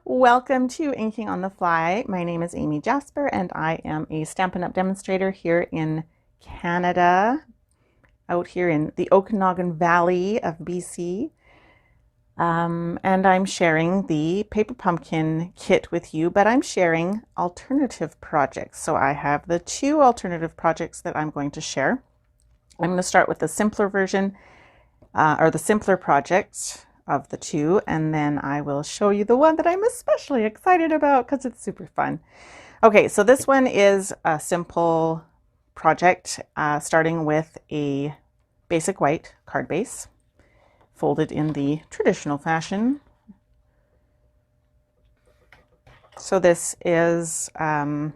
Welcome to Inking on the Fly. My name is Amy Jasper and I am a Stampin' Up! Demonstrator here in Canada, out here in the Okanagan Valley of BC. And I'm sharing the Paper Pumpkin kit with you, but I'm sharing alternative projects. So I have the two alternative projects that I'm going to share. I'm going to start with the simpler version, or the simpler project of the two, and then I will show you the one that I'm especially excited about because it's super fun. Okay, so this one is a simple project, starting with a basic white card base, folded in the traditional fashion. So this is, I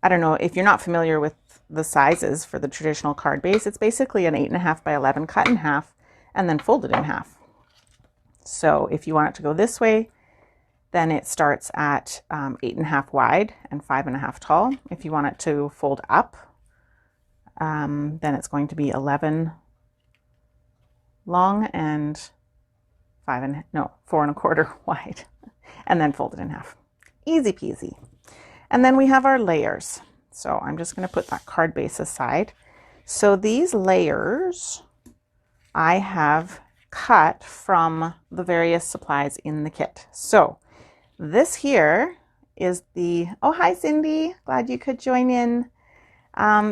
don't know if you're not familiar with the sizes for the traditional card base. It's basically an 8.5 by 11 cut in half and then folded in half. So if you want it to go this way, then it starts at 8.5 wide and 5.5 tall. If you want it to fold up, then it's going to be 11 long and 4.25 wide, and then fold it in half. Easy peasy. And then we have our layers. So I'm just going to put that card base aside. So these layers I have cut from the various supplies in the kit. So this here is the, oh hi Cindy, glad you could join in.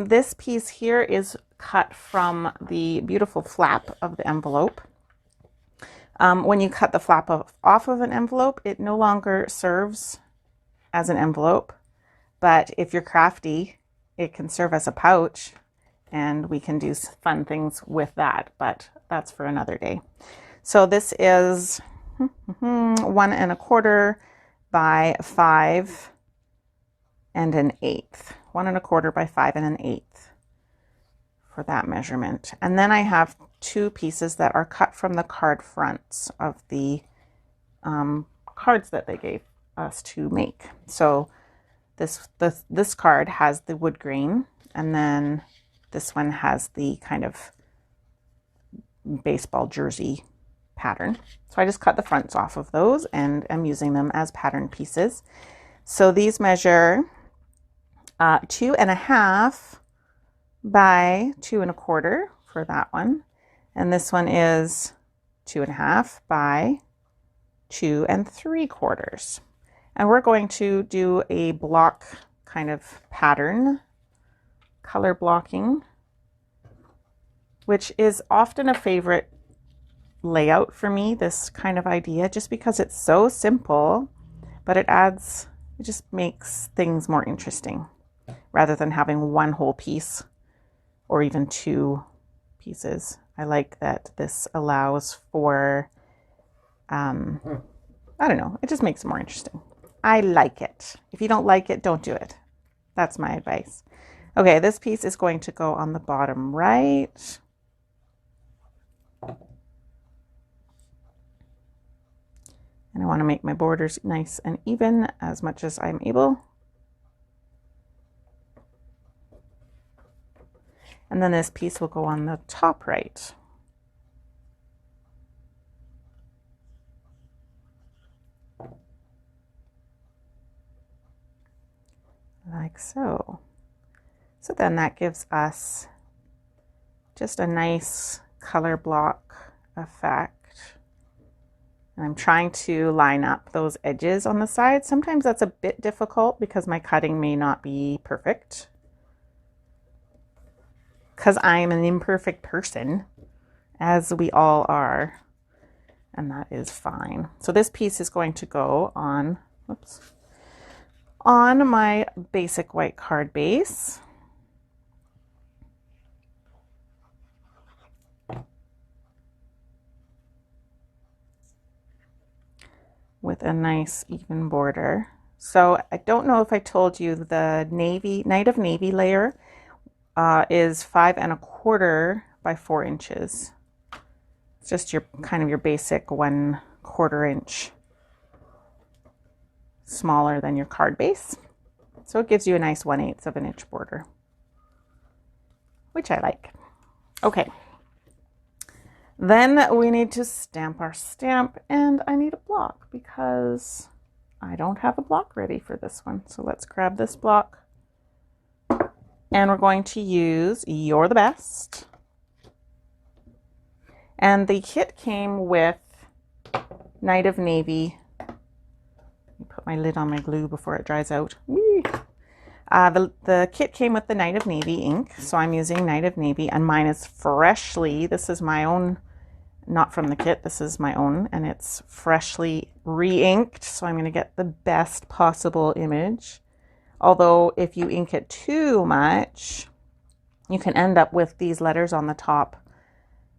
This piece here is cut from the beautiful flap of the envelope. When you cut the flap off of an envelope, it no longer serves as an envelope, but if you're crafty, it can serve as a pouch, and we can do fun things with that, but that's for another day. So this is 1.25 by 5 1/8. 1.25 by 5 1/8 for that measurement. And then I have two pieces that are cut from the card fronts of the cards that they gave us to make. So this card has the wood grain, and then this one has the kind of baseball jersey pattern. So I just cut the fronts off of those and am using them as pattern pieces. So these measure 2.5 by 2.25 for that one. And this one is 2.5 by 2.75. And we're going to do a block kind of pattern, color blocking, which is often a favorite layout for me, this kind of idea, just because it's so simple, but it just makes things more interesting rather than having one whole piece or even two pieces. I like that this allows for, I don't know, it just makes it more interesting. I like it. If you don't like it, don't do it. That's my advice. Okay, this piece is going to go on the bottom right. And I want to make my borders nice and even as much as I'm able. And then this piece will go on the top right. Like so. So then that gives us just a nice color block effect. And I'm trying to line up those edges on the side. Sometimes that's a bit difficult because my cutting may not be perfect, because I'm an imperfect person, as we all are, and that is fine. So this piece is going to go on, on my basic white card base. With a nice even border. So I don't know if I told you the Night of Navy layer is 5.25 by 4 inches. It's just your kind of your basic 1/4 inch smaller than your card base. So it gives you a nice 1/8 of an inch border, which I like. Okay. Then we need to stamp our stamp, and I need a block because I don't have a block ready for this one. So let's grab this block. And we're going to use You're the Best. And the kit came with Night of Navy. Let me put my lid on my glue before it dries out. The kit came with the Night of Navy ink, so I'm using Night of Navy, and mine is freshly, this is my own, not from the kit, this is my own, and it's freshly re-inked, so I'm going to get the best possible image. Although if you ink it too much, you can end up with these letters on the top.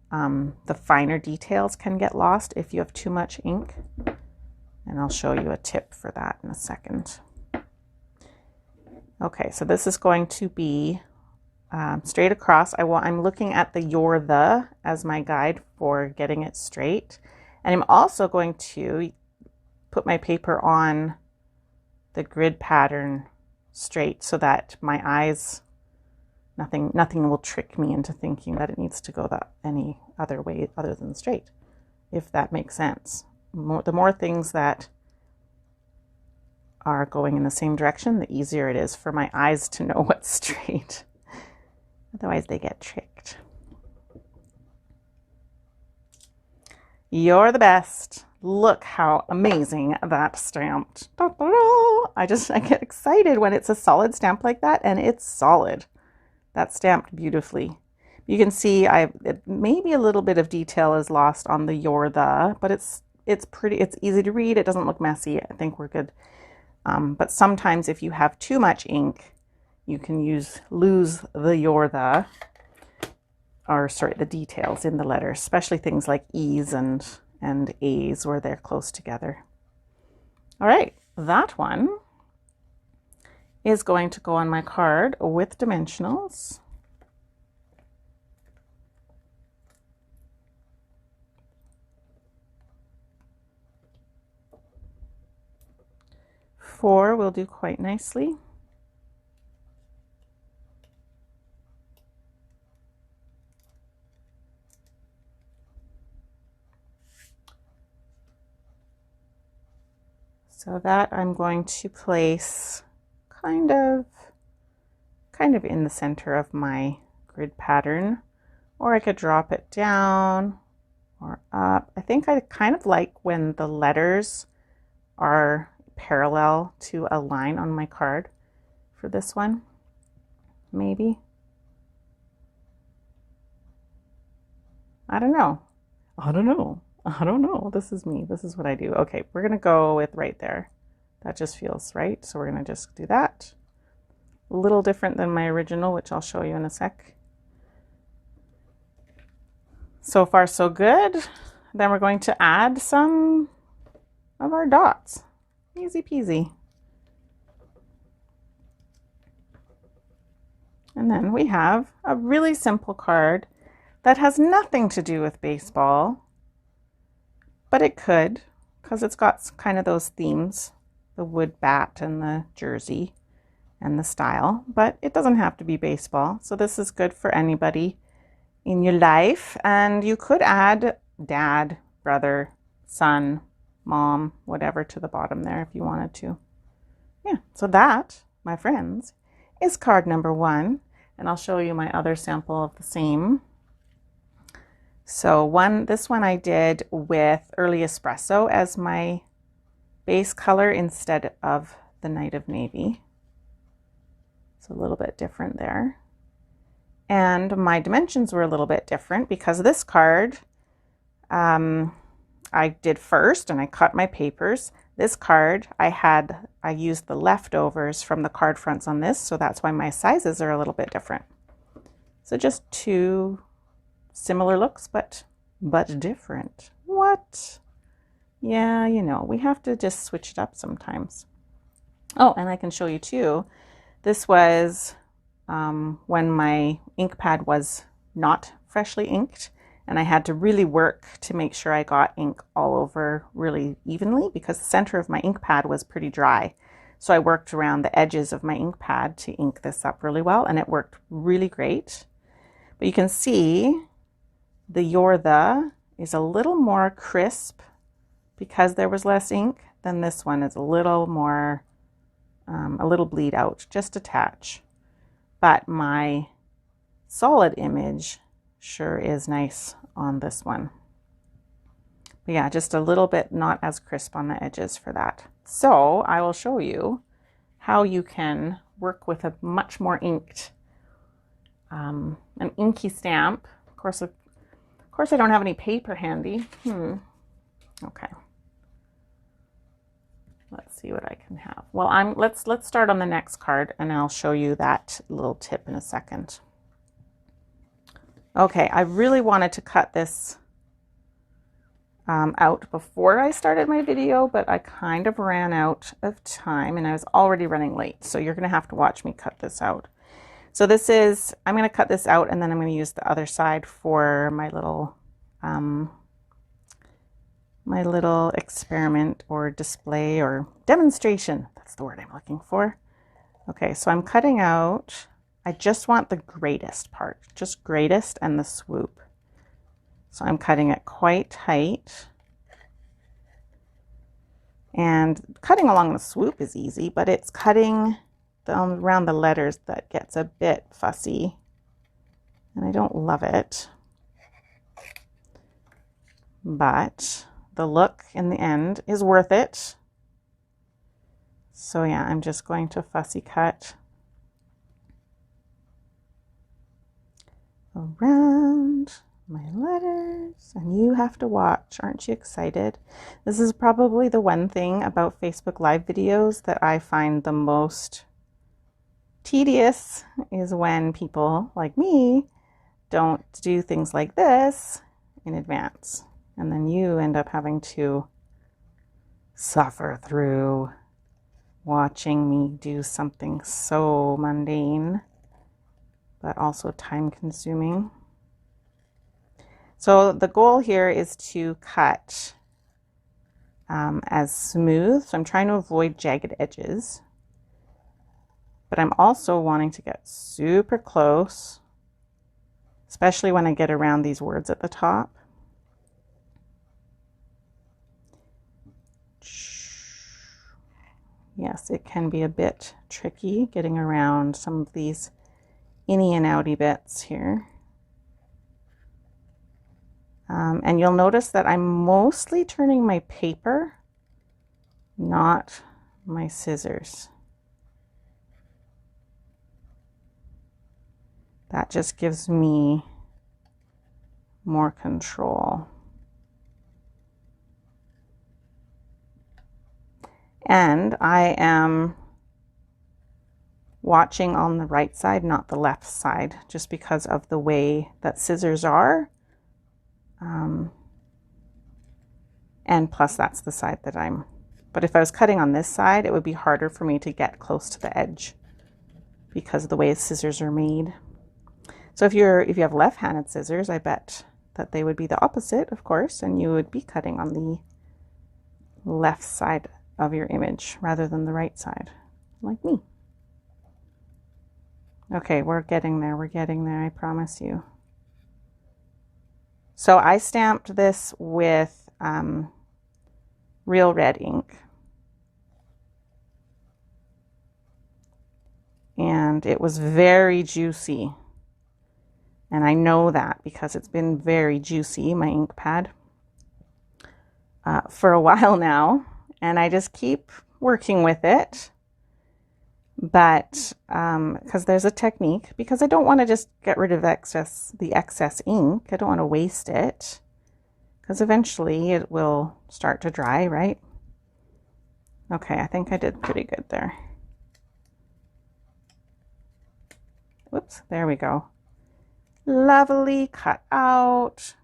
The finer details can get lost if you have too much ink, and I'll show you a tip for that in a second. Okay, so this is going to be straight across. I'm looking at the You're the as my guide for getting it straight. And I'm also going to put my paper on the grid pattern straight so that my eyes, nothing will trick me into thinking that it needs to go any other way other than straight, if that makes sense. The more things that are going in the same direction, the easier it is for my eyes to know what's straight. Otherwise they get tricked. You're the best. Look how amazing that stamped. I get excited when it's a solid stamp like that, and it's solid. That stamped beautifully. You can see maybe a little bit of detail is lost on the You're the, but it's easy to read. It doesn't look messy. I think we're good. But sometimes if you have too much ink, you can lose the You're the, or sorry, the details in the letters, especially things like E's and A's where they're close together. All right, that one is going to go on my card with dimensionals. Four will do quite nicely. So that I'm going to place kind of in the center of my grid pattern, or I could drop it down or up. I think I kind of like when the letters are parallel to a line on my card for this one, maybe. I don't know. This is me. This is what I do. Okay, we're going to go with right there. That just feels right. So we're going to just do that. A little different than my original, which I'll show you in a sec. So far, so good. Then we're going to add some of our dots. Easy peasy. And then we have a really simple card that has nothing to do with baseball, but it could, because it's got kind of those themes, the wood bat and the jersey and the style, but it doesn't have to be baseball. So this is good for anybody in your life. And you could add dad, brother, son, mom, whatever to the bottom there if you wanted to. Yeah, so that, my friends, is card number one. And I'll show you my other sample of the same. So this one I did with Early Espresso as my base color instead of the Night of Navy. It's a little bit different there. And my dimensions were a little bit different because this card I did first and I cut my papers. This card I used the leftovers from the card fronts on this, so that's why my sizes are a little bit different. So just two similar looks, but different. What? Yeah, you know, we have to just switch it up sometimes. Oh, and I can show you too. This was when my ink pad was not freshly inked, and I had to really work to make sure I got ink all over really evenly because the center of my ink pad was pretty dry. So I worked around the edges of my ink pad to ink this up really well, and it worked really great. But you can see the You're the is a little more crisp because there was less ink then this one is a little more, a little bleed out, just a touch. But my solid image sure is nice on this one. But yeah, just a little bit not as crisp on the edges for that. So I will show you how you can work with a much more inked, an inky stamp. Of course, I don't have any paper handy. Okay. Let's see what I can have. Well, let's start on the next card, and I'll show you that little tip in a second. Okay, I really wanted to cut this out before I started my video, but I kind of ran out of time and I was already running late. So you're going to have to watch me cut this out. So I'm going to cut this out, and then I'm going to use the other side for my little experiment or display or demonstration. That's the word I'm looking for. Okay, so I'm cutting out, I just want the greatest part, just greatest and the swoop. So I'm cutting it quite tight. And cutting along the swoop is easy, but it's cutting around the letters that gets a bit fussy. And I don't love it. But the look in the end is worth it. So yeah, I'm just going to fussy cut around my letters, and you have to watch. Aren't you excited? This is probably the one thing about Facebook Live videos that I find the most tedious, is when people like me don't do things like this in advance, and then you end up having to suffer through watching me do something so mundane but also time consuming. So the goal here is to cut as smooth. So I'm trying to avoid jagged edges, but I'm also wanting to get super close, especially when I get around these words at the top. Yes, it can be a bit tricky getting around some of these inny and outy bits here. And you'll notice that I'm mostly turning my paper, not my scissors. That just gives me more control. And I am watching on the right side, not the left side, just because of the way that scissors are. And plus that's the side that but if I was cutting on this side, it would be harder for me to get close to the edge because of the way scissors are made. So if you have left-handed scissors, I bet that they would be the opposite, of course, and you would be cutting on the left side of your image rather than the right side, like me. Okay, we're getting there, I promise you. So I stamped this with real red ink. And it was very juicy. And I know that because it's been very juicy, my ink pad, for a while now. And I just keep working with it. But because there's a technique, because I don't want to just get rid of the excess ink. I don't want to waste it, because eventually it will start to dry, right? Okay, I think I did pretty good there. Whoops, there we go. Lovely, cut out.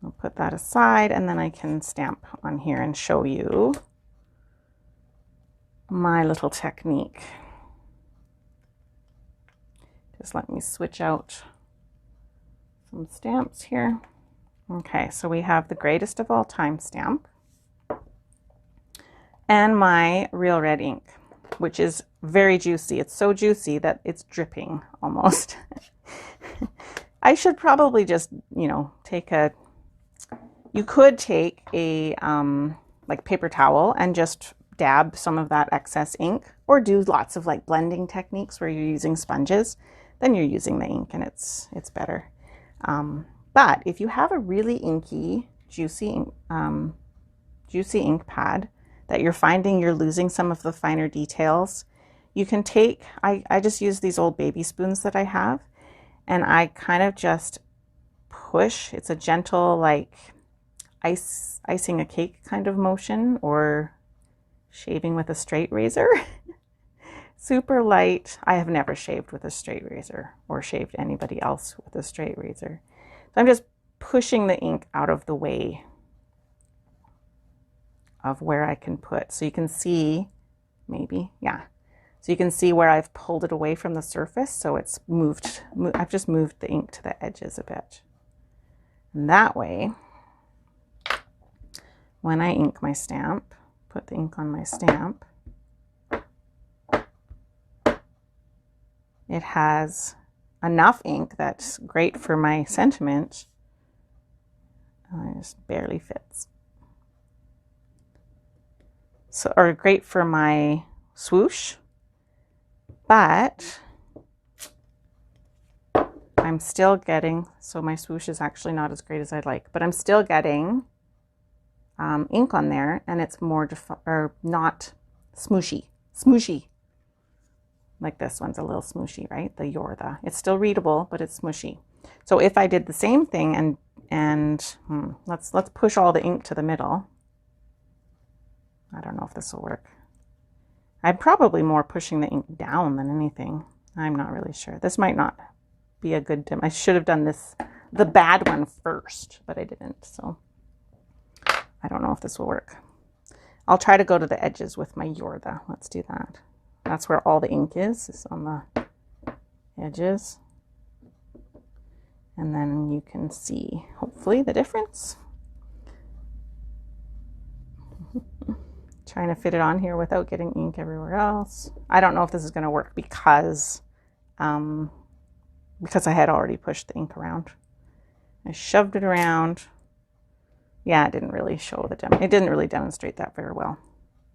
I'll put that aside, and then I can stamp on here and show you my little technique. Just let me switch out some stamps here. Okay, so we have the greatest of all time stamp and my real red ink, which is very juicy. It's so juicy that it's dripping almost. I should probably just, you know, you could take a like paper towel and just dab some of that excess ink, or do lots of like blending techniques where you're using sponges, then you're using the ink and it's better. But if you have a really inky, juicy ink pad that you're finding you're losing some of the finer details, you can take, I just use these old baby spoons that I have, and I kind of just push. It's a gentle, like icing a cake kind of motion, or shaving with a straight razor. Super light. I have never shaved with a straight razor or shaved anybody else with a straight razor. So I'm just pushing the ink out of the way of where I can put. So you can see, maybe, yeah. So you can see where I've pulled it away from the surface. So it's moved, I've just moved the ink to the edges a bit. And that way, when I ink my stamp, put the ink on my stamp, it has enough ink that's great for my sentiment. It just barely fits. So, or great for my swoosh, but I'm still getting, so my swoosh is actually not as great as I'd like, but I'm still getting ink on there, and it's more or not smooshy. Like this one's a little smooshy, right? The it's still readable, but it's smooshy. So if I did the same thing and let's push all the ink to the middle. I don't know if this will work. I'm probably more pushing the ink down than anything. I'm not really sure. This might not be a good I should have done the bad one first, but I didn't. So I don't know if this will work. I'll try to go to the edges with my Yorda. Let's do that. That's where all the ink is on the edges. And then you can see, hopefully, the difference. Trying to fit it on here without getting ink everywhere else. I don't know if this is going to work because I had already pushed the ink around. I shoved it around. Yeah, it didn't really show it didn't really demonstrate that very well.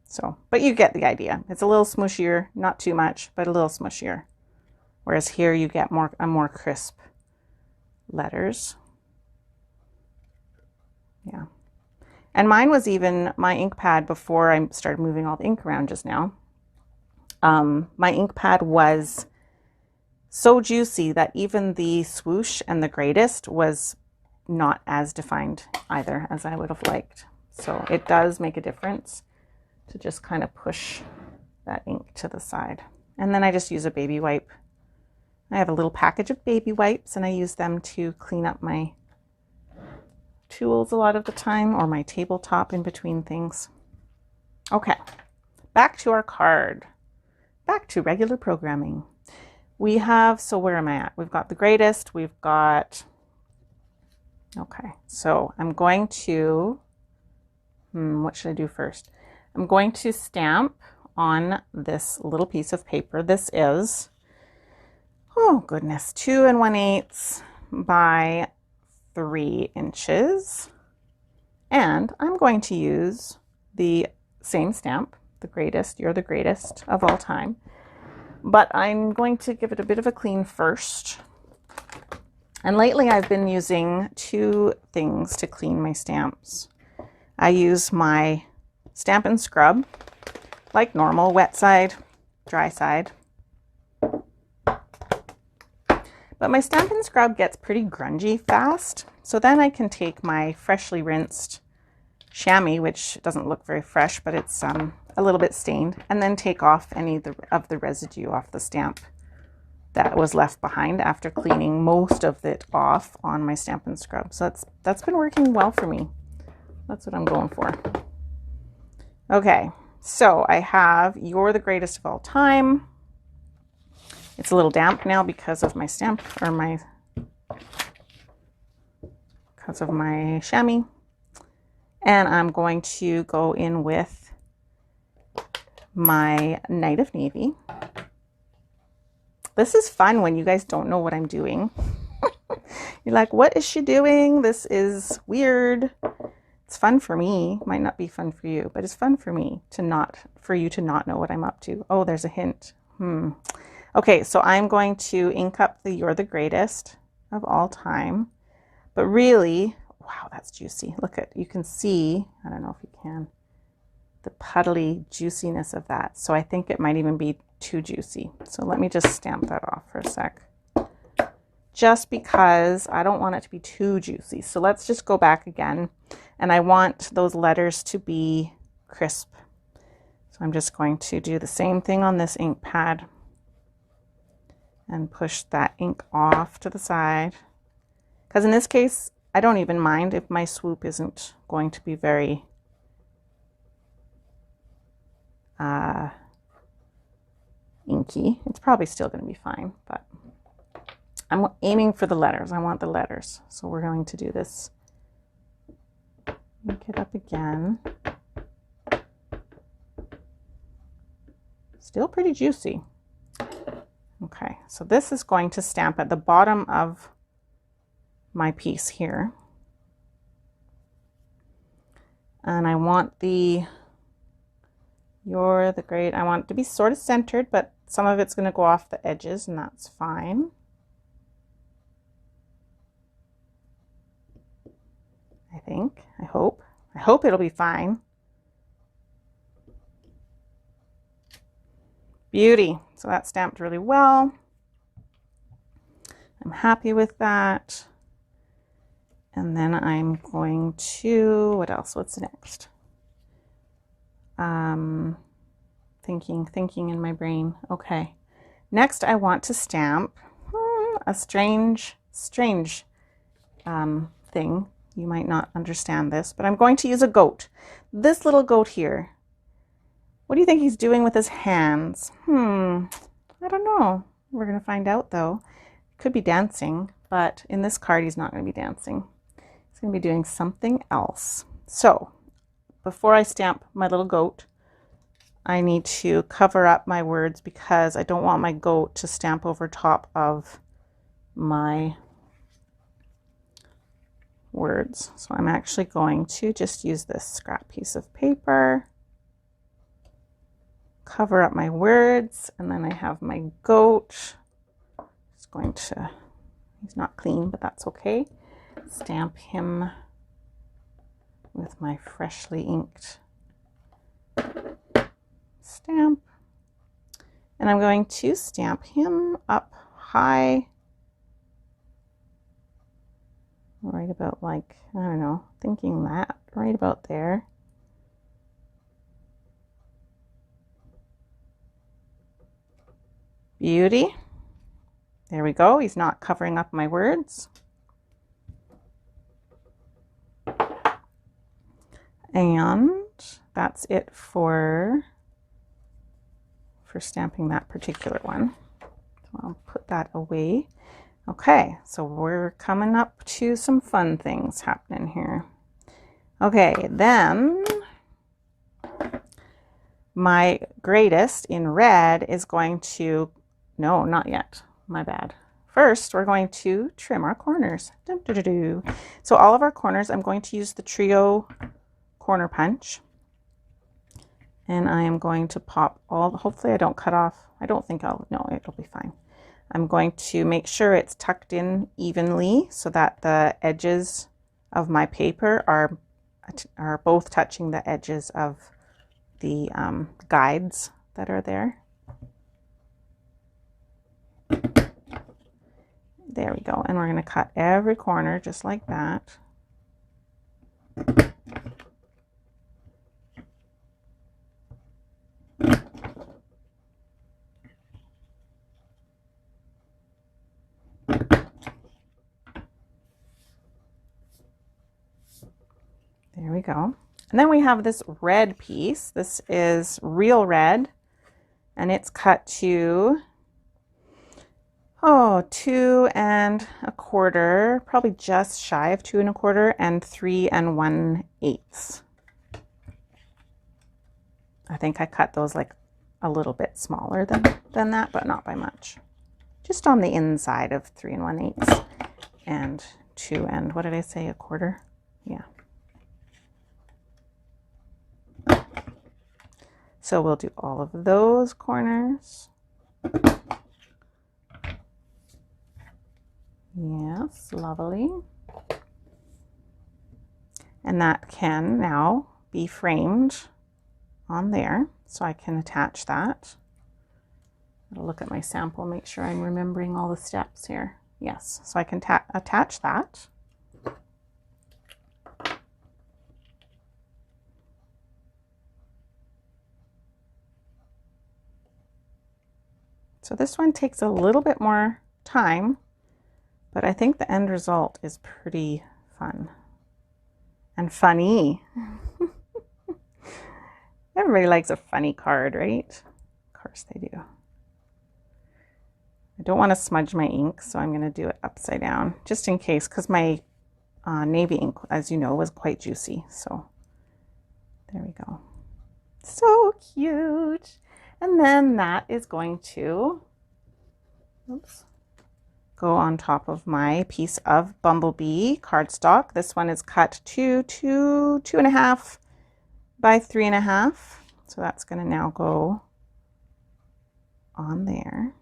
So, but you get the idea. It's a little smooshier, not too much, but a little smooshier. Whereas here you get more crisp letters. Yeah. And mine was even, my ink pad, before I started moving all the ink around just now, my ink pad was so juicy that even the swoosh and the greatest was not as defined either as I would have liked. So it does make a difference to just kind of push that ink to the side. And then I just use a baby wipe. I have a little package of baby wipes, and I use them to clean up my tools a lot of the time, or my tabletop in between things. Okay, back to our card. Back to regular programming. We have, so where am I at? We've got the greatest, we've got, okay, so I'm going to, what should I do first? I'm going to stamp on this little piece of paper. This is, oh goodness, 2 1/8 by 3 inches. And I'm going to use the same stamp, the greatest, you're the greatest of all time. But I'm going to give it a bit of a clean first. And lately I've been using 2 things to clean my stamps. I use my Stamp and Scrub, like normal, wet side, dry side. But my Stamp and Scrub gets pretty grungy fast. So then I can take my freshly rinsed chamois, which doesn't look very fresh, but it's a little bit stained, and then take off any of the residue off the stamp that was left behind after cleaning most of it off on my Stamp and Scrub. So that's been working well for me. That's what I'm going for. Okay, so I have You're the Greatest of All Time. It's a little damp now because of my stamp, or because of my chamois. And I'm going to go in with my Night of Navy. This is fun when you guys don't know what I'm doing. You're like, what is she doing? This is weird. It's fun for me. Might not be fun for you, but it's fun for me for you to not know what I'm up to. Oh, there's a hint. Okay, so I'm going to ink up the You're the Greatest of All Time. But really, wow, that's juicy. Look at, you can see, I don't know if you can, the puddly juiciness of that. So I think it might even be too juicy. So let me just stamp that off for a sec. Just because I don't want it to be too juicy. So let's just go back again. And I want those letters to be crisp. So I'm just going to do the same thing on this ink pad and push that ink off to the side. Because in this case, I don't even mind if my swoop isn't going to be very inky. It's probably still going to be fine, but I'm aiming for the letters. I want the letters. So we're going to do this. Ink it up again. Still pretty juicy. Okay, so this is going to stamp at the bottom of my piece here. And I want the You're the Great, I want it to be sort of centered, but some of it's going to go off the edges, and that's fine. I think, I hope it'll be fine. Beauty. So that stamped really well. I'm happy with that. And then I'm going to, what else? What's next? Thinking in my brain. Okay. Next, I want to stamp a strange thing. You might not understand this, but I'm going to use a goat. This little goat here. What do you think he's doing with his hands? I don't know. We're going to find out though. Could be dancing, but in this card he's not going to be dancing. He's going to be doing something else. So before I stamp my little goat, I need to cover up my words because I don't want my goat to stamp over top of my words. So I'm actually going to just use this scrap piece of paper, cover up my words, and then I have my goat. Just going to, he's not clean, but that's okay. Stamp him with my freshly inked stamp. And I'm going to stamp him up high, right about like, I don't know, thinking that right about there. Beauty. There we go. He's not covering up my words. And that's it for stamping that particular one. So I'll put that away. Okay, so we're coming up to some fun things happening here. Okay, then my greatest in red is going to, no, not yet, my bad. First, we're going to trim our corners. So all of our corners, I'm going to use the Trio corner punch. And I am going to pop all, hopefully I don't cut off, I don't think I'll, no, it'll be fine. I'm going to make sure it's tucked in evenly so that the edges of my paper are both touching the edges of the guides that are there. There we go. And we're going to cut every corner just like that. There we go. And then we have this red piece. This is real red, and it's cut to 2 1/4, probably just shy of 2 1/4, and 3 1/8. I think I cut those like a little bit smaller than that, but not by much. Just on the inside of 3 1/8 and 2 and, what did I say, 1/4? Yeah. So we'll do all of those corners. Yes, lovely. And that can now be framed on there, so I can attach that. I'll look at my sample, make sure I'm remembering all the steps here. Yes, so I can attach that. So this one takes a little bit more time, but I think the end result is pretty fun and funny. Everybody likes a funny card, right? Of course they do. I don't want to smudge my ink, so I'm going to do it upside down, just in case, because my navy ink, as you know, was quite juicy. So there we go. So cute. And then that is going to, oops, go on top of my piece of Bumblebee cardstock. This one is cut to 2.5 by 3.5. So that's going to now go on there.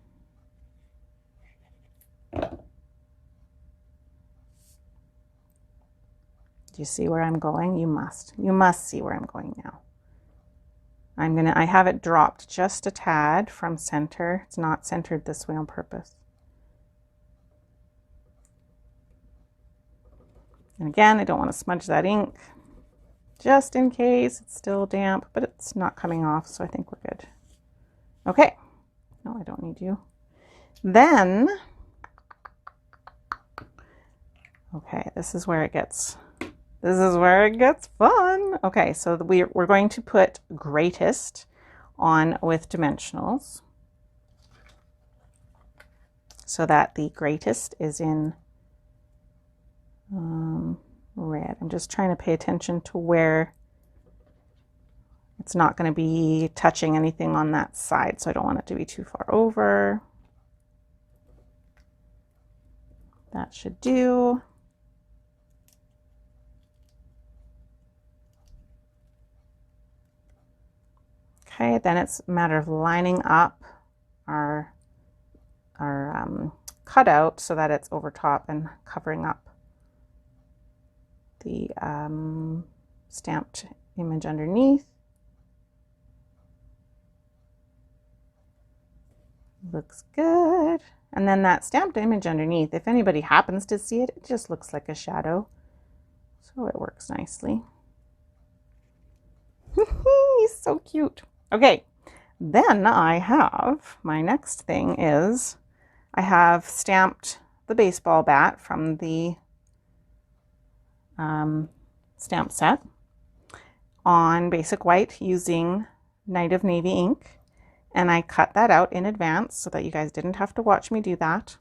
Do you see where I'm going? You must see where I'm going now. I have it dropped just a tad from center. It's not centered this way on purpose. And again, I don't want to smudge that ink, just in case it's still damp, but it's not coming off, so I think we're good. Okay, no, I don't need you. Then, okay, this is where it gets fun. Okay, so we're going to put greatest on with dimensionals, so that the greatest is in red. I'm just trying to pay attention to where it's not going to be touching anything on that side, so I don't want it to be too far over. That should do. Okay, then it's a matter of lining up our cutout so that it's over top and covering up the stamped image underneath. Looks good. And then that stamped image underneath, if anybody happens to see it, it just looks like a shadow. So it works nicely. He's so cute. Okay, then I have, my next thing is, I have stamped the baseball bat from the stamp set on basic white using Night of Navy ink. And I cut that out in advance so that you guys didn't have to watch me do that.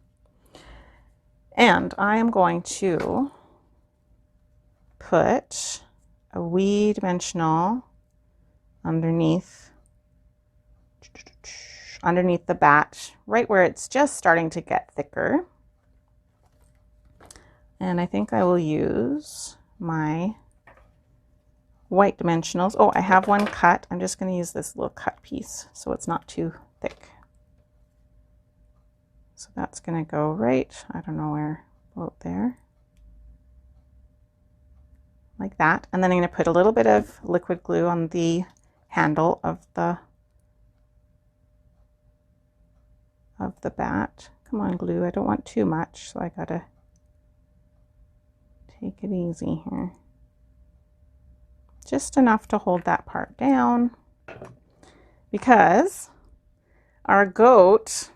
And I am going to put a wee dimensional underneath the bat, right where it's just starting to get thicker. And I think I will use my white dimensionals. Oh, I have one cut. I'm just going to use this little cut piece so it's not too thick. So that's going to go right, I don't know where, about there. Like that. And then I'm going to put a little bit of liquid glue on the handle of the bat. Come on, glue. I don't want too much, so I gotta take it easy here. Just enough to hold that part down, because our goat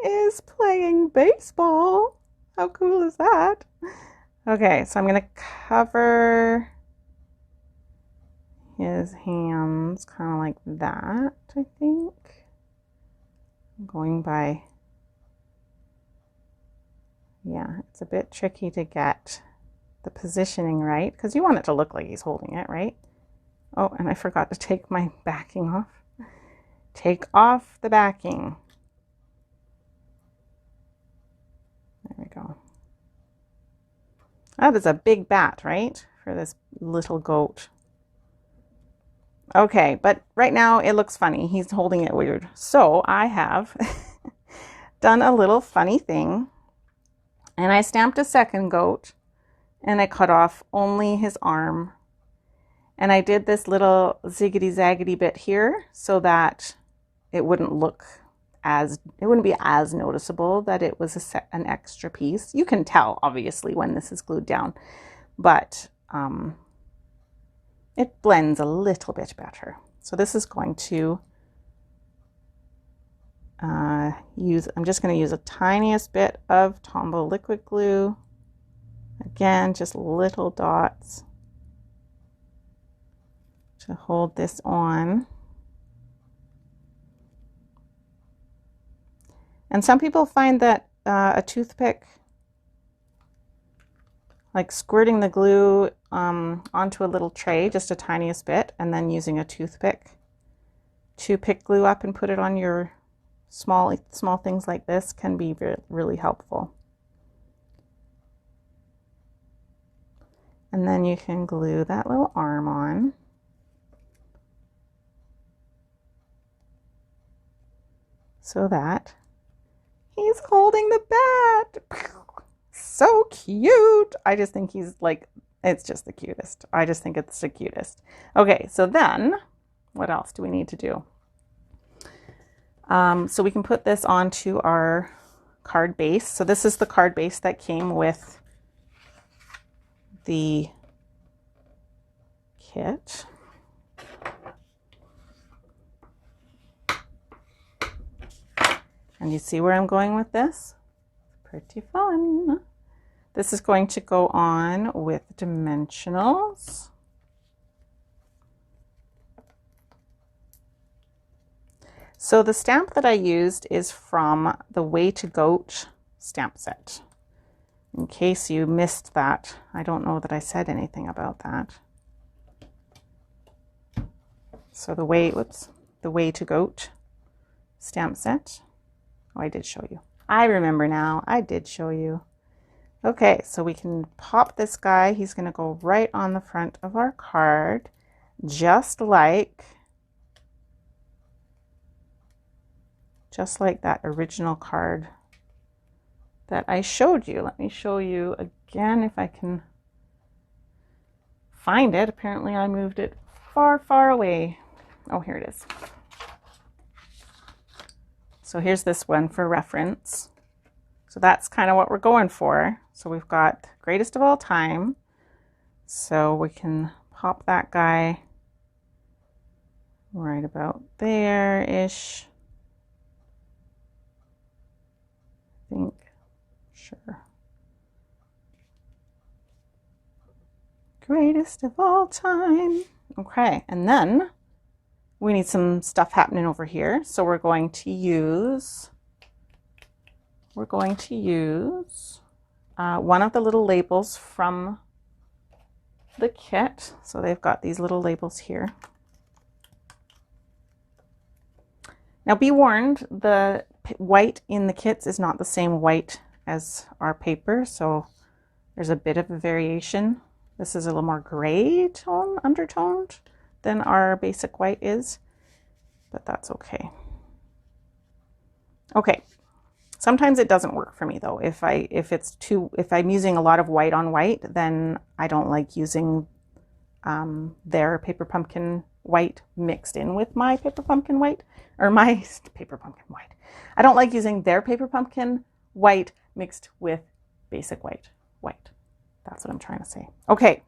is playing baseball. How cool is that? Okay, so I'm going to cover his hands kind of like that, I think. I'm going by, yeah, it's a bit tricky to get the positioning right, because you want it to look like he's holding it, right? Oh, and I forgot to take my backing off. Take off the backing. There we go. That is a big bat, right? For this little goat. Okay, but right now it looks funny. He's holding it weird. So I have done a little funny thing, and I stamped a second goat, and I cut off only his arm. And I did this little ziggity zaggity bit here so that it wouldn't be as noticeable that it was an extra piece. You can tell, obviously, when this is glued down, but it blends a little bit better. So this is going to I'm just going to use a tiniest bit of Tombow liquid glue. Again, just little dots to hold this on. And some people find that a toothpick, like squirting the glue onto a little tray, just a tiniest bit, and then using a toothpick to pick glue up and put it on your small things like this, can be really helpful. And then you can glue that little arm on. So that he's holding the bat. So cute. I just think he's like, it's just the cutest. I just think it's the cutest. Okay, so then what else do we need to do? So we can put this onto our card base. So this is the card base that came with the kit. And you see where I'm going with this? Pretty fun. This is going to go on with dimensionals. So the stamp that I used is from the Way to Goat stamp set. In case you missed that, I don't know that I said anything about that. So the Way to Goat stamp set. Oh, I did show you. I remember now. I did show you. Okay, so we can pop this guy. He's going to go right on the front of our card, just like that original card that I showed you. Let me show you again if I can find it. Apparently I moved it far, far away. Oh, here it is. So here's this one for reference. So that's kind of what we're going for. So we've got greatest of all time. So we can pop that guy right about there-ish. I think, sure. Greatest of all time. Okay, and then we need some stuff happening over here. So we're going to use one of the little labels from the kit. So they've got these little labels here. Now be warned, the white in the kits is not the same white as our paper, so there's a bit of a variation. This is a little more gray tone, undertoned than our basic white is, but that's okay. Okay, sometimes it doesn't work for me though. If I'm using a lot of white on white, then I don't like using their paper pumpkin white mixed in with my paper pumpkin white, or my paper pumpkin white. I don't like using their paper pumpkin white mixed with basic white. That's what I'm trying to say. Okay,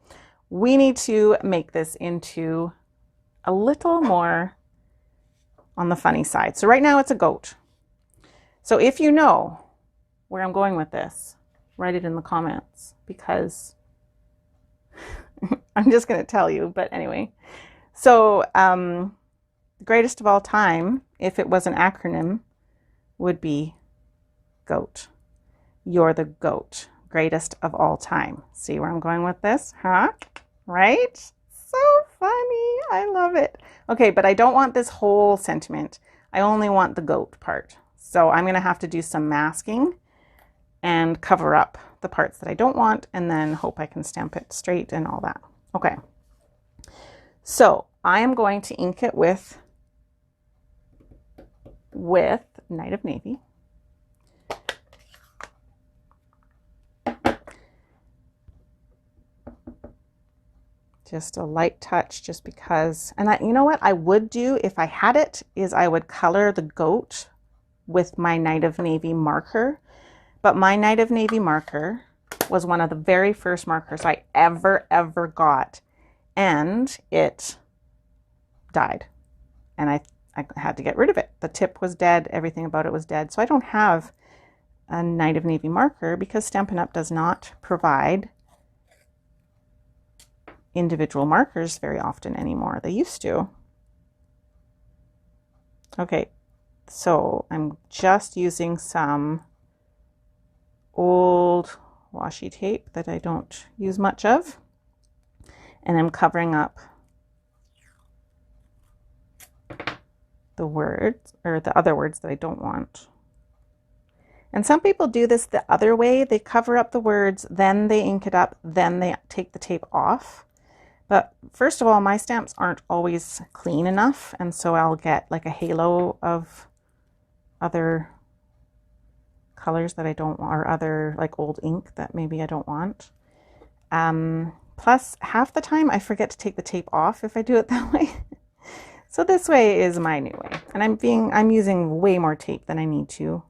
we need to make this into a little more on the funny side. So right now it's a goat. So if you know where I'm going with this, write it in the comments, because I'm just going to tell you. But anyway, so greatest of all time, if it was an acronym, would be GOAT. You're the GOAT. Greatest of all time. See where I'm going with this? Huh? Right? So funny. I love it. Okay, but I don't want this whole sentiment. I only want the GOAT part. So I'm going to have to do some masking and cover up the parts that I don't want, and then hope I can stamp it straight and all that. Okay. So I am going to ink it with Night of Navy. Just a light touch, just because. And you know what I would do if I had it, is I would color the goat with my Night of Navy marker. But my Night of Navy marker was one of the very first markers I ever got. And it died. And I had to get rid of it. The tip was dead. Everything about it was dead. So I don't have a Night of Navy marker because Stampin' Up! Does not provide individual markers very often anymore. They used to. Okay, so I'm just using some old washi tape that I don't use much of, and I'm covering up the words, or the other words that I don't want. And some people do this the other way. They cover up the words, then they ink it up, then they take the tape off. But first of all, my stamps aren't always clean enough, and so I'll get like a halo of other colors that I don't want, or other like old ink that maybe I don't want. Plus, half the time I forget to take the tape off if I do it that way. So this way is my new way, and I'm using way more tape than I need to.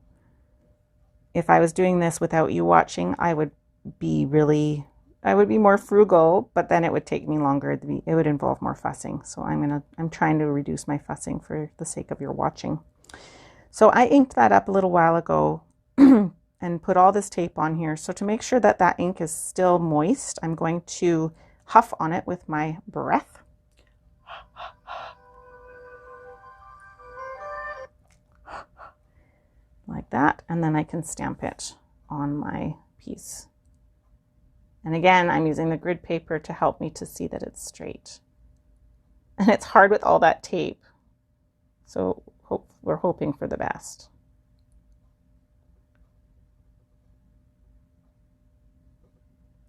If I was doing this without you watching, I would be more frugal, but then it would take me longer. It would involve more fussing. So I'm trying to reduce my fussing for the sake of your watching. So I inked that up a little while ago and put all this tape on here. So to make sure that that ink is still moist, I'm going to huff on it with my breath. Like that, and then I can stamp it on my piece. And again, I'm using the grid paper to help me to see that it's straight. And it's hard with all that tape. So we're hoping for the best.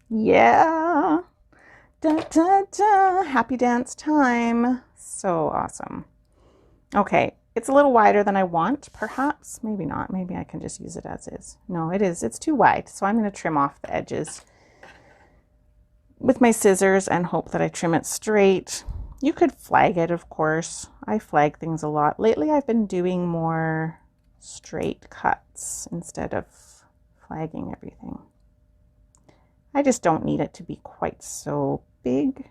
Yeah. Da, da, da. Happy dance time. So awesome. Okay, it's a little wider than I want, perhaps. Maybe not. Maybe I can just use it as is. No, it is. It's too wide. So I'm going to trim off the edges with my scissors and hope that I trim it straight. You could flag it, of course. I flag things a lot. Lately, I've been doing more straight cuts instead of flagging everything. I just don't need it to be quite so big.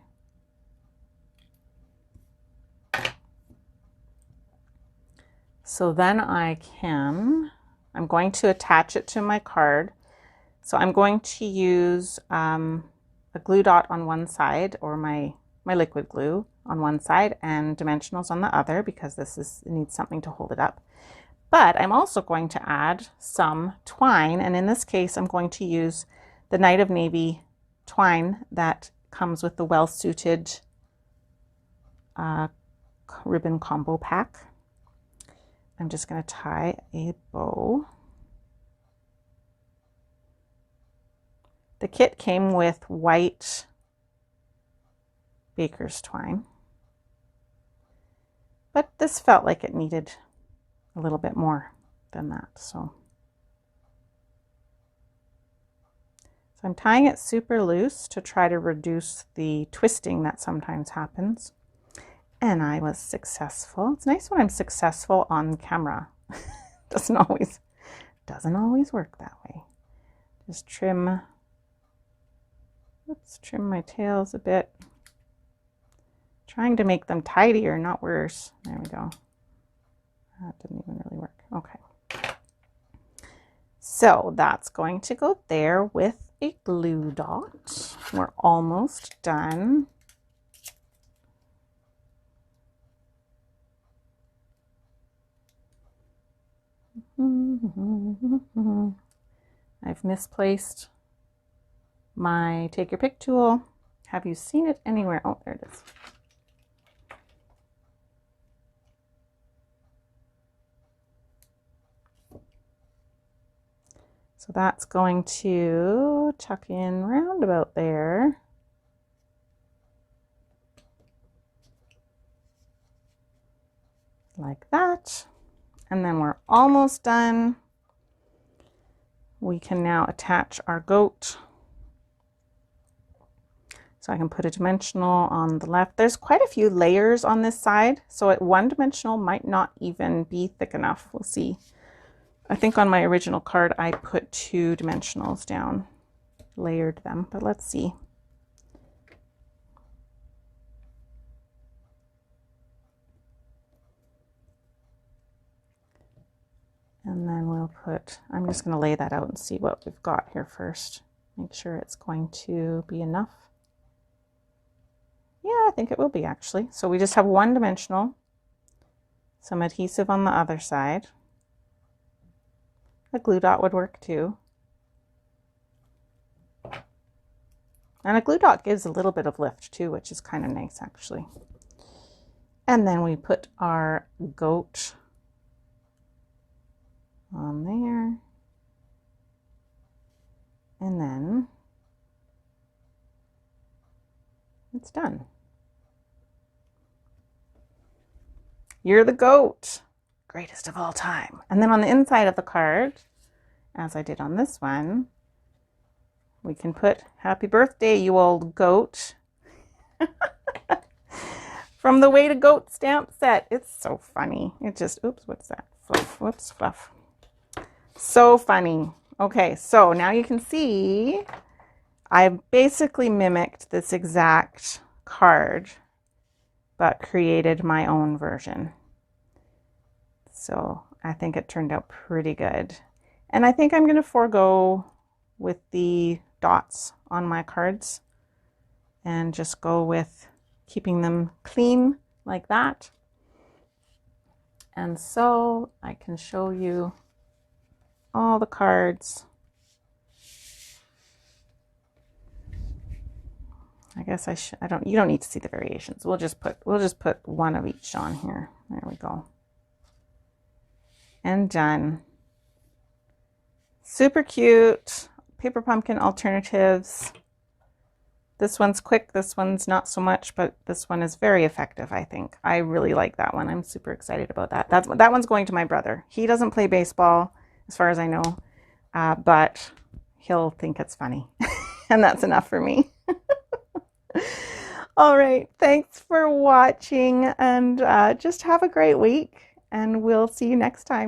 So then I'm going to attach it to my card. So I'm going to use a glue dot on one side, or my liquid glue on one side, and dimensionals on the other, because it needs something to hold it up. But I'm also going to add some twine, and in this case I'm going to use the Night of Navy twine that comes with the Well Suited ribbon combo pack. I'm just going to tie a bow. The kit came with white baker's twine, but this felt like it needed a little bit more than that. So I'm tying it super loose to try to reduce the twisting that sometimes happens. And I was successful. It's nice when I'm successful on camera. doesn't always work that way. Just trim my tails a bit. Trying to make them tidier, not worse. There we go. That didn't even really work. Okay. So that's going to go there with a glue dot. We're almost done. I've misplaced my take your pick tool. Have you seen it anywhere? Oh, there it is. So that's going to tuck in round about there. like that. And then we're almost done. We can now attach our goat. So I can put a dimensional on the left. There's quite a few layers on this side, so at one dimensional might not even be thick enough. We'll see. I think on my original card I put 2 dimensionals down, layered them, but let's see. And then we'll put, I'm just going to lay that out and see what we've got here first. Make sure it's going to be enough. Yeah, I think it will be actually. So we just have 1 dimensional, some adhesive on the other side. A glue dot would work too. And a glue dot gives a little bit of lift too, which is kind of nice actually. And then we put our goat on there. And then it's done. You're the goat, greatest of all time. And then on the inside of the card, as I did on this one, we can put happy birthday, you old goat. From the Way to Goat stamp set. It's so funny. It just, oops, what's that? Fluff, whoops, fluff. So funny. Okay, so now you can see I basically mimicked this exact card, but created my own version. So I think it turned out pretty good. And I think I'm going to forego with the dots on my cards and just go with keeping them clean like that. And so I can show you all the cards. I guess you don't need to see the variations. We'll just put 1 of each on here. There we go. And done. Super cute. Paper pumpkin alternatives. This one's quick, this one's not so much, but this one is very effective, I think. I really like that one. I'm super excited about that. That one's going to my brother. He doesn't play baseball, as far as I know, but he'll think it's funny. And that's enough for me. All right, thanks for watching, and just have a great week, and we'll see you next time.